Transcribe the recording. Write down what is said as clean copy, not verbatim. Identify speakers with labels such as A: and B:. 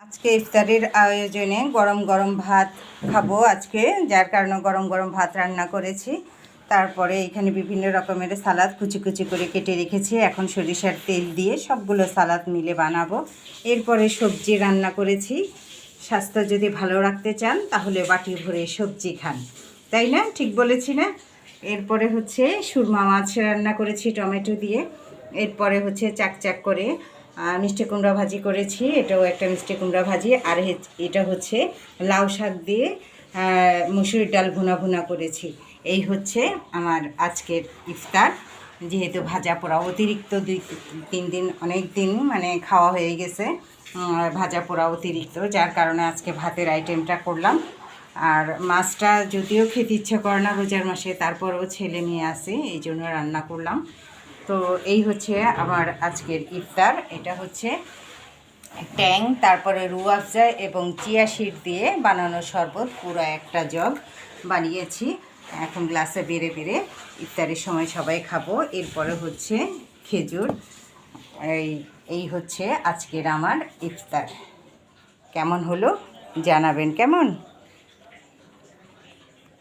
A: আজকে ইফতারের আয়োজনে গরম গরম ভাত খাবো আজকে, যার কারণে গরম গরম ভাত রান্না করেছি। তারপরে এখানে বিভিন্ন রকমের সালাদ কুচি কুচি করে কেটে রেখেছি। এখন সরিষার তেল দিয়ে সবগুলো সালাদ মিলে বানাবো। এরপরে সবজি রান্না করেছি। স্বাস্থ্য যদি ভালো রাখতে চান তাহলে বাটি ভরে সবজি খান, তাই না? ঠিক বলেছি না? এরপরে হচ্ছে সুরমা মাছ রান্না করেছি টমেটো দিয়ে। এরপরে হচ্ছে চাকচাক করে মিষ্টি কুমড়া ভাজি করেছি, এটাও একটা মিষ্টি কুমড়া ভাজি। আর এটা হচ্ছে লাউ শাক দিয়ে মুসুরির ডাল ভুনা ভুনা করেছি। এই হচ্ছে আমার আজকের ইফতার। যেহেতু ভাজা পোড়া অতিরিক্ত 2-3 দিন অনেক দিন মানে খাওয়া হয়ে গেছে, ভাজা পোড়া অতিরিক্ত, যার কারণে আজকে ভাতের আইটেমটা করলাম। আর মাছটা যদিও খেতে ইচ্ছে করে না রোজার মাসে, তারপরেও ছেলে মেয়ে আছে এই জন্য রান্না করলাম। তো এই হচ্ছে আমার আজকের ইফতার। এটা হচ্ছে ট্যাং, তারপরে রুহ আফজা এবং চিয়া সিড দিয়ে বানানো শরবত, পুরো একটা জগ বানিয়েছি। এখন গ্লাসে বেড়ে বেড়ে ইফতারের সময় সবাই খাবো। এরপরে হচ্ছে খেজুর। এই হচ্ছে আজকের আমার ইফতার। কেমন হলো জানাবেন কেমন।